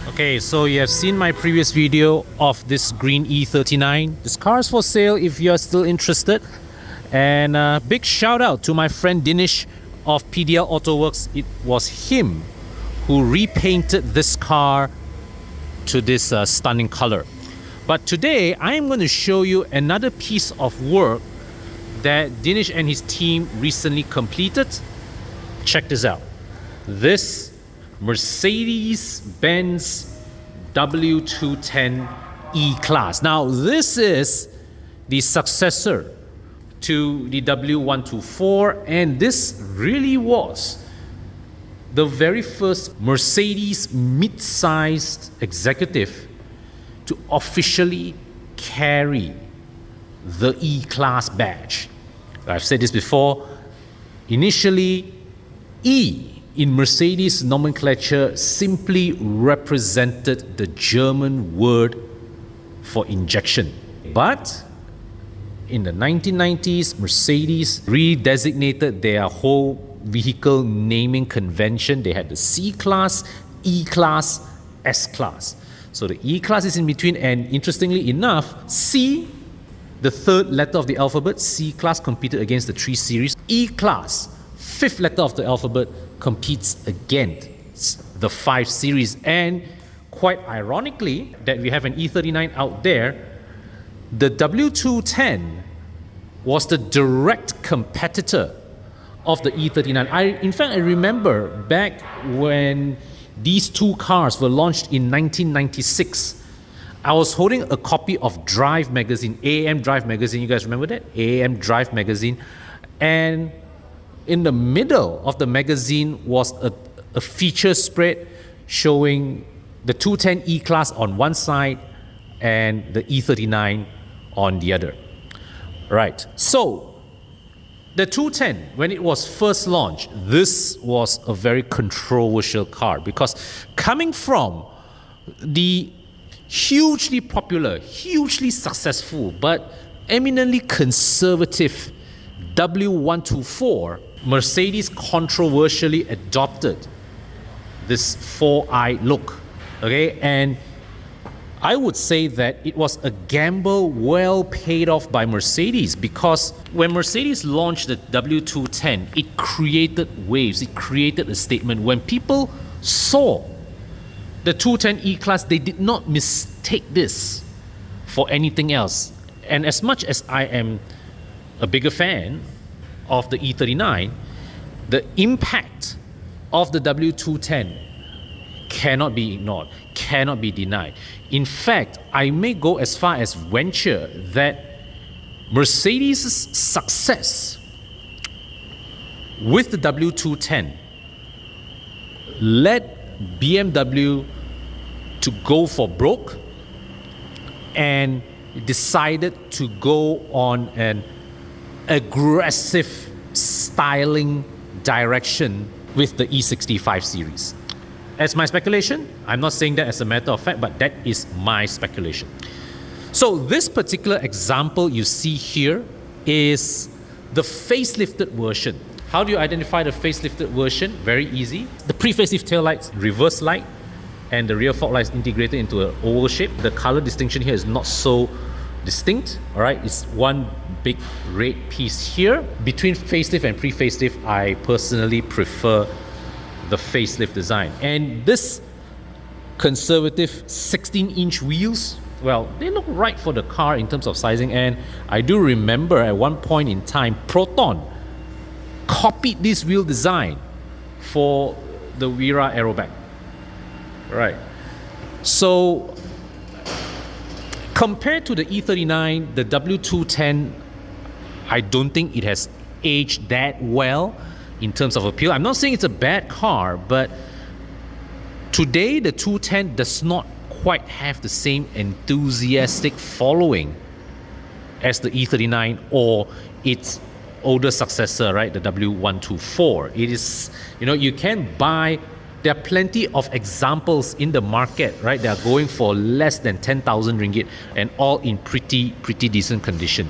Okay, so you have seen my previous video of this green E39. This car is for sale if you're still interested. And big shout out to my friend Dinesh of PDL Auto Works. It was him who repainted this car to this stunning color. But today I am going to show you another piece of work that Dinesh and his team recently completed. Check this out. This Mercedes-Benz W210 E-Class. Now this is the successor to the W124, and this really was the very first Mercedes mid-sized executive to officially carry the E-Class badge. I've said this before. Initially, E in Mercedes nomenclature simply represented the German word for injection. But in the 1990s, Mercedes redesignated their whole vehicle naming convention. They had the C-Class, E-Class, S-Class. So the E-Class is in between, and interestingly enough, C, the third letter of the alphabet, C-Class competed against the 3 Series. E-Class, fifth letter of the alphabet, competes against the 5 Series. And quite ironically that we have an E39 out there, the W210 was the direct competitor of the E39. In fact, I remember back when these two cars were launched in 1996, I was holding a copy of Drive magazine, AM Drive magazine. You guys remember that? AM Drive magazine. And in the middle of the magazine was a feature spread showing the 210 E-Class on one side and the E39 on the other. Right. So the 210, when it was first launched, this was a very controversial car because coming from the hugely popular, hugely successful, but eminently conservative W124, Mercedes controversially adopted this 4-eye look. Okay, and I would say that it was a gamble well paid off by Mercedes, because when Mercedes launched the W210, it created waves, it created a statement. When people saw the 210 E-Class, they did not mistake this for anything else. And as much as I am a bigger fan of the E39, the impact of the W210 cannot be ignored, cannot be denied. In fact, I may go as far as venture that Mercedes' success with the W210 led BMW to go for broke and decided to go on an aggressive styling direction with the E60 5 Series. As my speculation, I'm not saying that as a matter of fact, but that is my speculation. So this particular example you see here is the facelifted version. How do you identify the facelifted version? Very easy. The pre-facelift tail lights, reverse light, and the rear fog lights integrated into an oval shape. The color distinction here is not so distinct, all right? It's one big red piece here. Between facelift and pre-facelift, I personally prefer the facelift design. And this conservative 16-inch wheels, well, they look right for the car in terms of sizing. And I do remember at one point in time, Proton copied this wheel design for the Wira Aerobag. Right. So compared to the E39, the W210, I don't think it has aged that well in terms of appeal. I'm not saying it's a bad car, but today the 210 does not quite have the same enthusiastic following as the E39 or its older successor, right, the W124. It is, you can buy. There are plenty of examples in the market, right? They are going for less than 10,000 ringgit and all in pretty decent condition.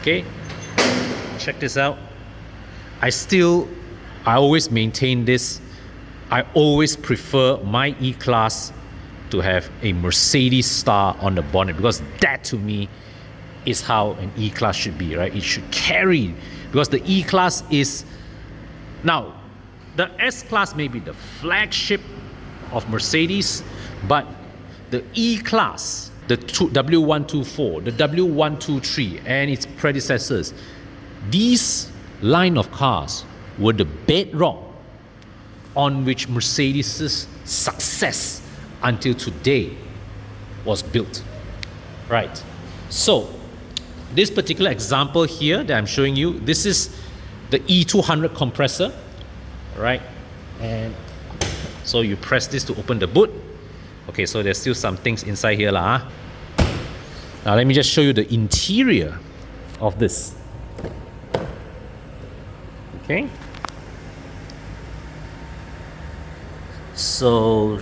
Okay, check this out. I always maintain this. I always prefer my E-Class to have a Mercedes star on the bonnet, because that to me is how an E-Class should be, right? It should carry, because the E-Class is, now the S-Class may be the flagship of Mercedes, but the E-Class, the W124, the W123 and its predecessors, these line of cars were the bedrock on which Mercedes' success until today was built. Right. So this particular example here that I'm showing you, this is the E200 compressor, right? And so you press this to open the boot. Okay, so there's still some things inside here lah. Now let me just show you the interior of this. Okay. So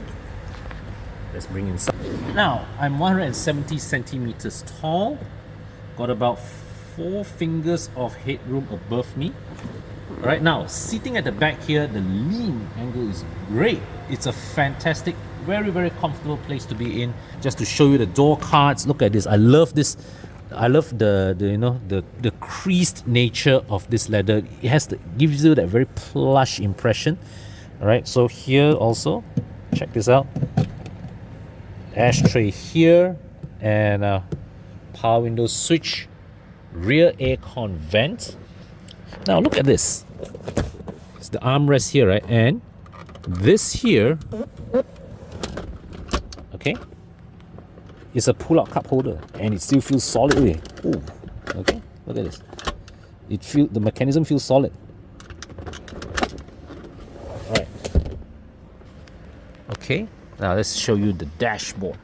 let's bring inside. Now I'm 170 centimeters tall, got about 4 fingers of headroom above me. Right now, sitting at the back here, the lean angle is great. It's a fantastic, very, very comfortable place to be in. Just to show you the door cards, look at this. I love this. I love the creased nature of this leather. It has gives you that very plush impression. All right, so here also, check this out. Ashtray here, and power window switch, rear aircon vent. Now look at this. It's the armrest here, right? And this here, okay, is a pull-out cup holder, and it still feels solid. Ooh, okay, look at this. The mechanism feels solid. All right. Okay, now let's show you the dashboard.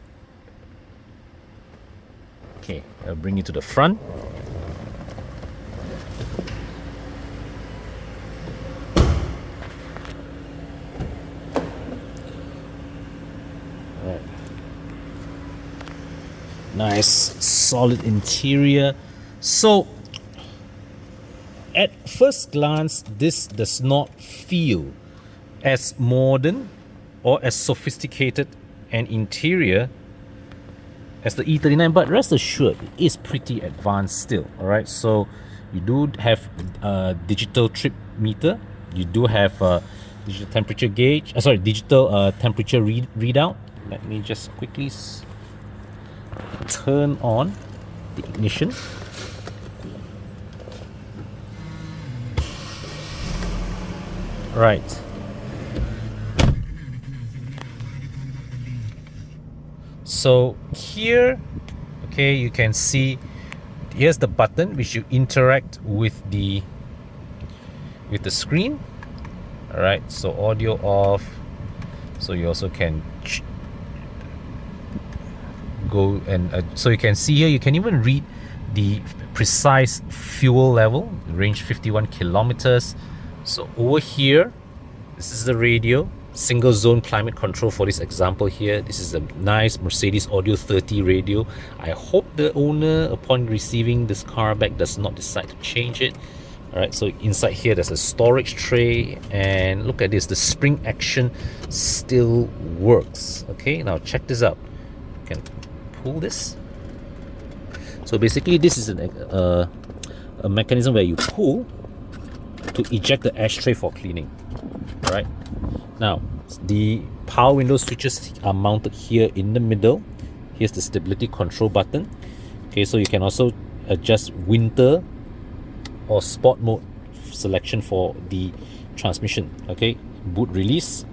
Okay, I'll bring you to the front. Nice solid interior. So at first glance, this does not feel as modern or as sophisticated an interior as the E39, but rest assured it is pretty advanced still. All right, so you do have a digital trip meter, you do have a digital temperature gauge, digital temperature readout. Let me just quickly turn on the ignition. Right. So here, okay, you can see here's the button which you interact with the screen. All right, so audio off. So you also can go and so you can see here, you can even read the precise fuel level, range 51 kilometers. So over here, this is the radio, single zone climate control for this example here. This is a nice Mercedes Audio 30 radio. I hope the owner, upon receiving this car back, does not decide to change it. All right, so inside here there's a storage tray, and look at this, the spring action still works. Okay, now check this out. You can pull this. So basically this is a mechanism where you pull to eject the ashtray for cleaning. All right, now the power window switches are mounted here in the middle. Here's the stability control button. Okay, so you can also adjust winter or sport mode selection for the transmission. Okay, boot release.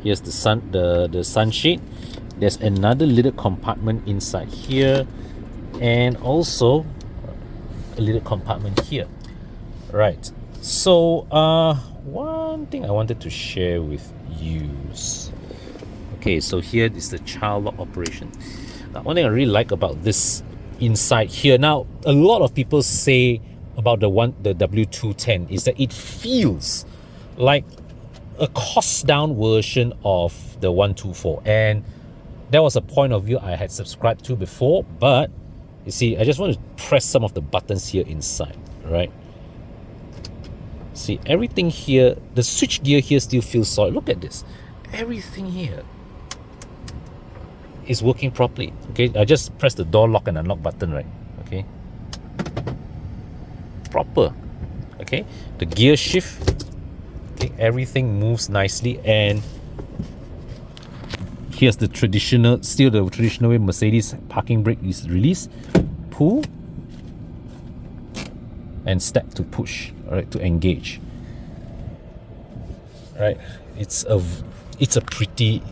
Here's the sunshade. There's another little compartment inside here, and also a little compartment here. Right, so one thing I wanted to share with you. Okay, so here is the child lock operation. Now, one thing I really like about this inside here, now a lot of people say about the W210 is that it feels like a cost down version of the 124, and that was a point of view I had subscribed to before. But you see, I just want to press some of the buttons here inside, right? See, everything here, the switch gear here still feels solid. Look at this, everything here is working properly. Okay, I just press the door lock and unlock button, right? Okay, proper. Okay, the gear shift, okay, everything moves nicely. And here's the traditional, still the traditional way Mercedes parking brake is release, pull, and step to push, all right, to engage. Right, it's a pretty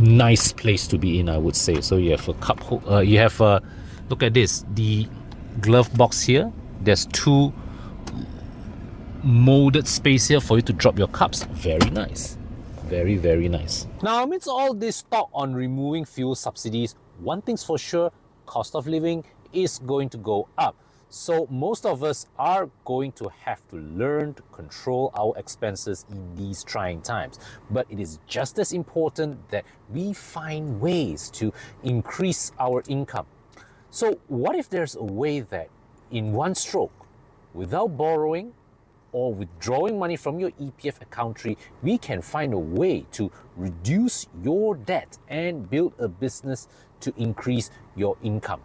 nice place to be in, I would say. So you have a cup holder, you have a, look at this, the glove box here. There's two molded space here for you to drop your cups. Very nice, very, very nice. Now, amidst all this talk on removing fuel subsidies, one thing's for sure, cost of living is going to go up. So most of us are going to have to learn to control our expenses in these trying times. But it is just as important that we find ways to increase our income. So what if there's a way that in one stroke, without borrowing or withdrawing money from your EPF account tree, we can find a way to reduce your debt and build a business to increase your income?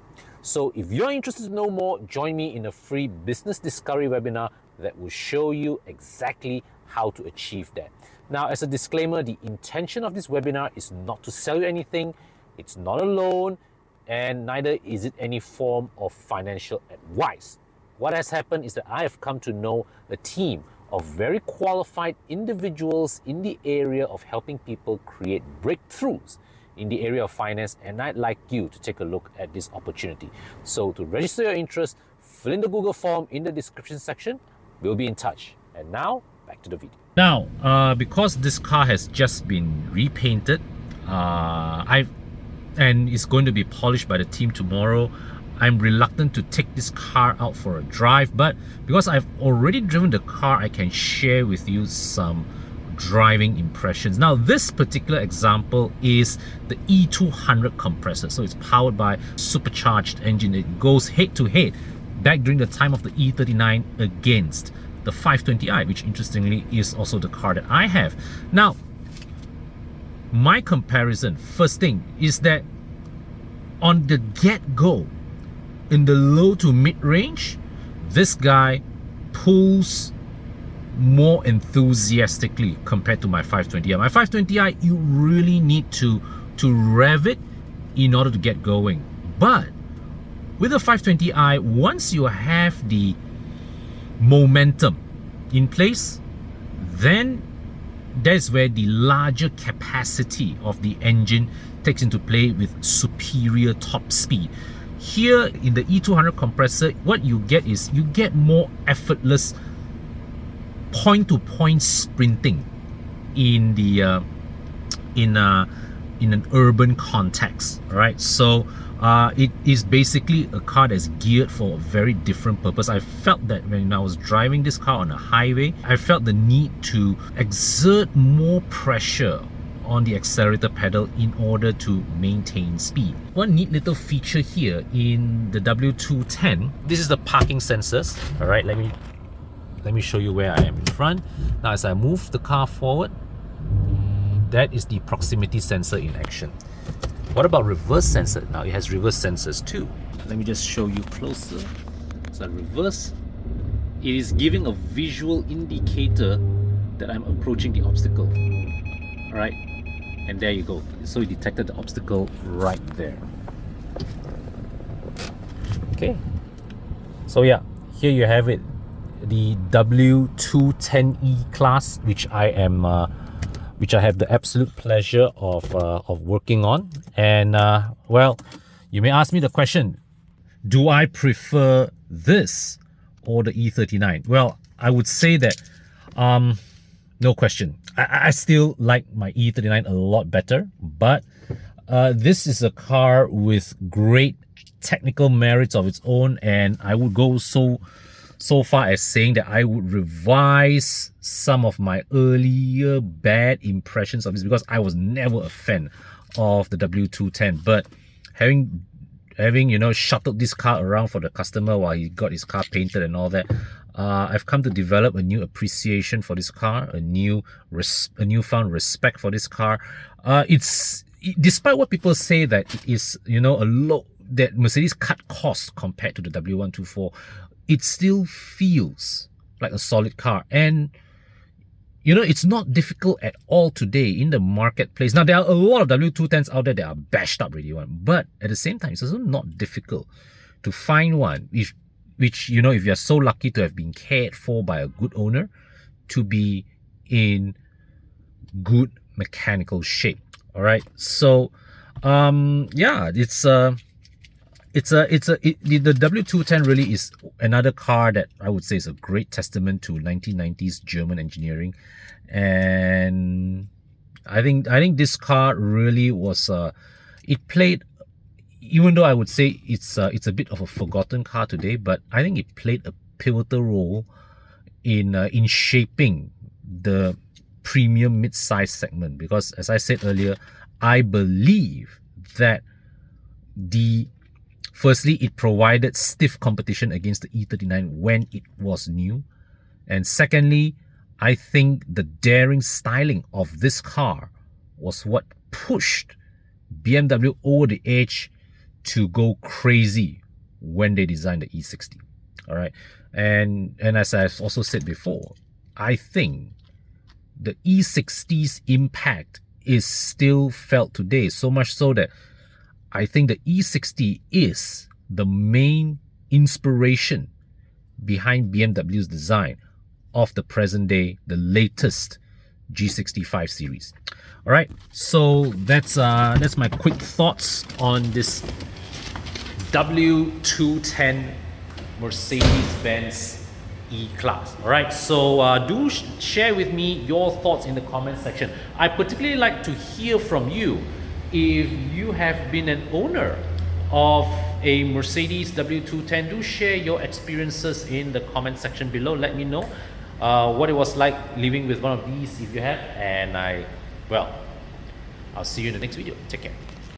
So if you're interested to know more, join me in a free business discovery webinar that will show you exactly how to achieve that. Now, as a disclaimer, the intention of this webinar is not to sell you anything. It's not a loan, and neither is it any form of financial advice. What has happened is that I have come to know a team of very qualified individuals in the area of helping people create breakthroughs in the area of finance, and I'd like you to take a look at this opportunity. So to register your interest, fill in the Google form in the description section. We'll be in touch. And now, back to the video. Now, because this car has just been repainted, and it's going to be polished by the team tomorrow, I'm reluctant to take this car out for a drive, but because I've already driven the car, I can share with you some driving impressions. Now, this particular example is the E200 compressor. So it's powered by supercharged engine. It goes head to head back during the time of the E39 against the 520i, which interestingly is also the car that I have. Now, my comparison, first thing, is that on the get-go, in the low to mid-range, this guy pulls more enthusiastically compared to my 520i. My 520i, you really need to rev it in order to get going. But with the 520i, once you have the momentum in place, then that's where the larger capacity of the engine takes into play with superior top speed. Here in the E200 compressor, what you get is you get more effortless point-to-point sprinting in the in an urban context. All right, so it is basically a car that's geared for a very different purpose. I felt that when I was driving this car on a highway, I felt the need to exert more pressure on the accelerator pedal in order to maintain speed. One neat little feature here in the W210, this is the parking sensors. All right, let me show you where I am in front. Now, as I move the car forward, that is the proximity sensor in action. What about reverse sensor? Now, it has reverse sensors too. Let me just show you closer. So reverse, it is giving a visual indicator that I'm approaching the obstacle. All right, and there you go. So it detected the obstacle right there. Okay, so yeah, here you have it, the W210E class, which I have the absolute pleasure of working on. And well, you may ask me the question, do I prefer this or the E39? Well, I would say that no question, I still like my E39 a lot better, but this is a car with great technical merits of its own, and I would go so far as saying that I would revise some of my earlier bad impressions of this, because I was never a fan of the W210. But having you know, shuttled this car around for the customer while he got his car painted and all that, I've come to develop a new appreciation for this car, a newfound respect for this car. It's despite what people say that it is, you know, a low, that Mercedes cut costs compared to the W124, it still feels like a solid car. And you know, it's not difficult at all today in the marketplace. Now, there are a lot of W210s out there that are bashed up already, but at the same time, it's also not difficult to find one which, you know, if you're so lucky to have been cared for by a good owner, to be in good mechanical shape. All right. So, yeah, the W210 really is another car that I would say is a great testament to 1990s German engineering, and I think this car really was it played, even though I would say it's a bit of a forgotten car today, but I think it played a pivotal role in shaping the premium mid-size segment, because as I said earlier, I believe that firstly, it provided stiff competition against the E39 when it was new. And secondly, I think the daring styling of this car was what pushed BMW over the edge to go crazy when they designed the E60. All right. And as I've also said before, I think the E60's impact is still felt today, so much so that I think the E60 is the main inspiration behind BMW's design of the present day, the latest G65 series. All right, so that's my quick thoughts on this W210 Mercedes-Benz E-Class. All right, so do share with me your thoughts in the comment section. I particularly like to hear from you. If you have been an owner of a Mercedes W210, do share your experiences in the comment section below. Let me know what it was like living with one of these if you have. And I'll see you in the next video. Take care.